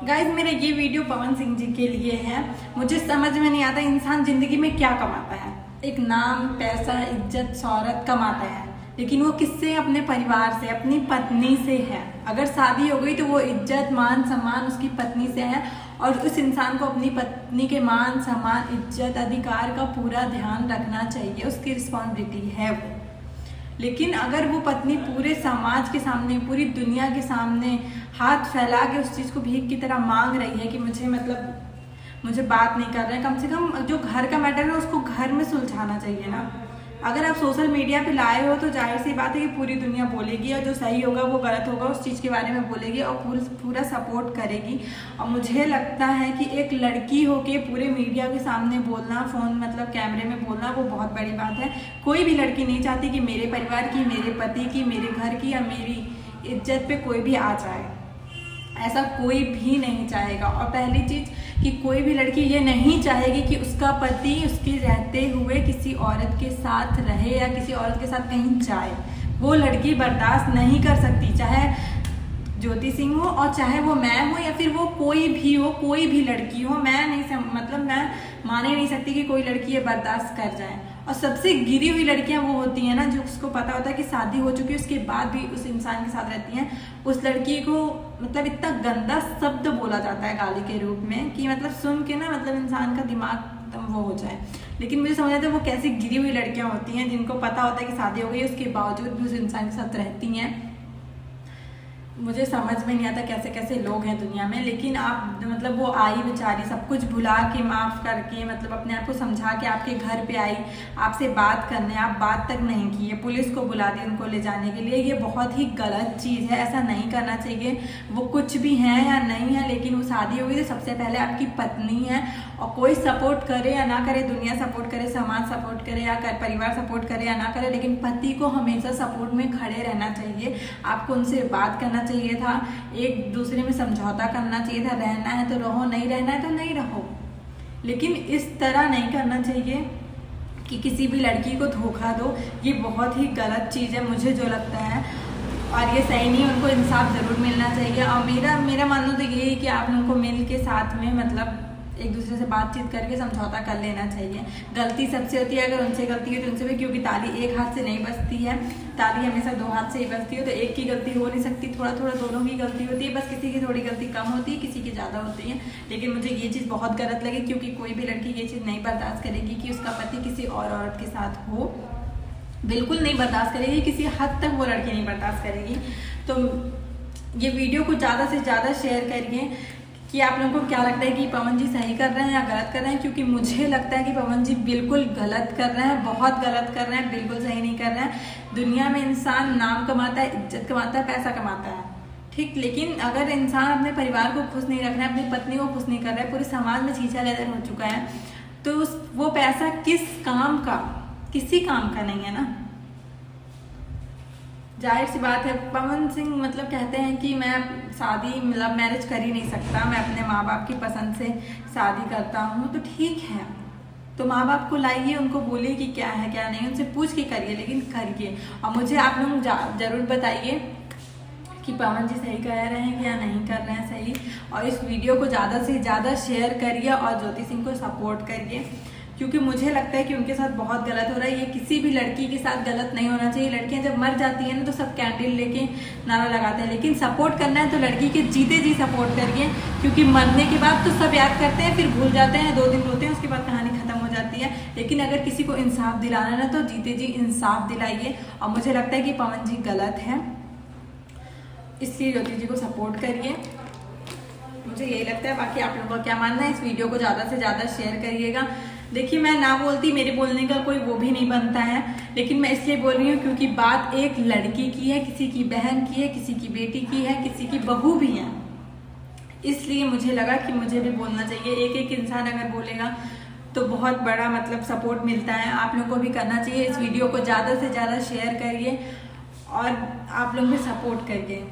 Guys मेरा ये video Pawan Singh ji के लिए है। मुझे समझ में नहीं आता इंसान जिंदगी में क्या कमाता है। एक नाम, पैसा, इज्जत, शोहरत कमाता है, लेकिन वो किससे? अपने परिवार से, अपनी पत्नी से है। अगर शादी हो गई तो वो इज्जत, मान, सम्मान उसकी पत्नी से है और उस इंसान को अपनी पत्नी के मान, सम्मान, इज्जत, अधिकार का पूरा ध्यान रखना चाहिए, उसकी रिस्पॉन्सिबिलिटी है वो। लेकिन अगर वो पत्नी पूरे समाज के सामने, पूरी दुनिया के सामने हाथ फैला के उस चीज़ को भीख की तरह मांग रही है कि मुझे बात नहीं कर रहे हैं, कम से कम जो घर का मैटर है उसको घर में सुलझाना चाहिए ना। अगर आप सोशल मीडिया पे लाए हो तो जाहिर सी बात है कि पूरी दुनिया बोलेगी और जो सही होगा वो गलत होगा उस चीज़ के बारे में बोलेगी और पूरा सपोर्ट करेगी। और मुझे लगता है कि एक लड़की होके पूरे मीडिया के सामने बोलना, फ़ोन कैमरे में बोलना, वो बहुत बड़ी बात है। कोई भी लड़की नहीं चाहती कि मेरे परिवार की, मेरे पति की, मेरे घर की या मेरी इज्जत पे कोई भी आ जाए। ऐसा कोई भी नहीं चाहेगा। और पहली चीज़ कि कोई भी लड़की ये नहीं चाहेगी कि उसका पति उसके रहते हुए किसी औरत के साथ रहे या किसी औरत के साथ कहीं जाए। वो लड़की बर्दाश्त नहीं कर सकती, चाहे ज्योति सिंह हो और चाहे वो मैं हो या फिर वो कोई भी हो, कोई भी लड़की हो। मैं मान ही नहीं सकती कि कोई लड़की ये बर्दाश्त कर जाए। और सबसे गिरी हुई लड़कियां वो होती हैं ना, जो उसको पता होता है कि शादी हो चुकी है, उसके बाद भी उस इंसान के साथ रहती हैं। उस लड़की को इतना गंदा शब्द बोला जाता है गाली के रूप में कि सुन के ना इंसान का दिमाग वो हो जाए। लेकिन मुझे समझ आता है वो कैसी गिरी हुई लड़कियां होती हैं जिनको पता होता है कि शादी हो गई है, उसके बावजूद भी उस इंसान के साथ रहती हैं। मुझे समझ में नहीं आता कैसे कैसे लोग हैं दुनिया में। लेकिन आप वो आई बेचारी, सब कुछ भुला के, माफ़ करके, अपने आप को समझा के आपके घर पे आई, आपसे बात करने, आप बात तक नहीं की है, पुलिस को बुला दी उनको ले जाने के लिए। ये बहुत ही गलत चीज़ है, ऐसा नहीं करना चाहिए। वो कुछ भी हैं या नहीं है, लेकिन वो शादी हो गई तो सबसे पहले आपकी पत्नी है। और कोई सपोर्ट करे या ना करे, दुनिया सपोर्ट करे, समाज सपोर्ट करे या परिवार सपोर्ट करे या ना करे, लेकिन पति को हमेशा सपोर्ट में खड़े रहना चाहिए। आपको उनसे बात करना चाहिए था, एक दूसरे में समझौता करना चाहिए था। रहना है तो रहो, नहीं रहना है तो नहीं रहो। लेकिन इस तरह नहीं करना चाहिए कि किसी भी लड़की को धोखा दो। ये बहुत ही गलत चीज़ है मुझे जो लगता है, और ये सही नहीं। उनको इंसाफ ज़रूर मिलना चाहिए। और मेरा मानना तो ये है कि आप लोगों को मिल के साथ में एक दूसरे से बातचीत करके समझौता कर लेना चाहिए। गलती सबसे होती है, अगर उनसे गलती है तो उनसे भी, क्योंकि ताली एक हाथ से नहीं बजती है, ताली हमेशा दो हाथ से ही बजती है। तो एक की गलती हो नहीं सकती, थोड़ा थोड़ा दोनों की गलती होती है। बस किसी की थोड़ी गलती कम होती है, किसी की ज़्यादा होती है। लेकिन मुझे ये चीज़ बहुत गलत लगी, क्योंकि कोई भी लड़की ये चीज़ नहीं बर्दाश्त करेगी कि उसका पति किसी और औरत के साथ हो। बिल्कुल नहीं बर्दाश्त करेगी, किसी हद तक वो लड़की नहीं बर्दाश्त करेगी। तो ये वीडियो को ज़्यादा से ज़्यादा शेयर करिए कि आप लोगों को क्या लगता है कि पवन जी सही कर रहे हैं या गलत कर रहे हैं। क्योंकि मुझे लगता है कि पवन जी बिल्कुल गलत कर रहे हैं, बहुत गलत कर रहे हैं, बिल्कुल सही नहीं कर रहे हैं। दुनिया में इंसान नाम कमाता है, इज्जत कमाता है, पैसा कमाता है, ठीक। लेकिन अगर इंसान अपने परिवार को खुश नहीं रख रहा है, अपनी पत्नी को खुश नहीं कर रहा है, पूरे समाज में छीछा लेदर हो चुका है, तो वो पैसा किस काम का? किसी काम का नहीं है ना। जाहिर सी बात है, पवन सिंह कहते हैं कि मैं शादी मैरिज कर ही नहीं सकता, मैं अपने माँ बाप की पसंद से शादी करता हूँ। तो ठीक है, तो माँ बाप को लाइए, उनको बोलिए कि क्या है क्या नहीं, उनसे पूछ के करिए, लेकिन करिए। और मुझे आप लोग ज़रूर बताइए कि पवन जी सही कह रहे हैं या नहीं कर रहे हैं सही। और इस वीडियो को ज़्यादा से ज़्यादा शेयर करिए और ज्योति सिंह को सपोर्ट करिए, क्योंकि मुझे लगता है कि उनके साथ बहुत गलत हो रहा है। ये किसी भी लड़की के साथ गलत नहीं होना चाहिए। लड़कियां जब मर जाती हैं ना तो सब कैंडल लेके नारा लगाते हैं, लेकिन सपोर्ट करना है तो लड़की के जीते जी सपोर्ट करिए। क्योंकि मरने के बाद तो सब याद करते हैं, फिर भूल जाते हैं, 2 दिन रोते हैं, उसके बाद कहानी खत्म हो जाती है। लेकिन अगर किसी को इंसाफ दिलाना है ना तो जीते जी इंसाफ दिलाइए। और मुझे लगता है कि पवन जी गलत है, इसलिए ज्योति जी को सपोर्ट करिए, मुझे यही लगता है। बाकी आप लोगों का क्या मानना है? इस वीडियो को ज़्यादा से ज़्यादा शेयर करिएगा। देखिए, मैं ना बोलती, मेरे बोलने का कोई वो भी नहीं बनता है, लेकिन मैं इसलिए बोल रही हूँ क्योंकि बात एक लड़की की है, किसी की बहन की है, किसी की बेटी की है, किसी की बहू भी है। इसलिए मुझे लगा कि मुझे भी बोलना चाहिए। एक एक इंसान अगर बोलेगा तो बहुत बड़ा सपोर्ट मिलता है। आप लोग को भी करना चाहिए। इस वीडियो को ज़्यादा से ज़्यादा शेयर करिए और आप लोग भी सपोर्ट करिए।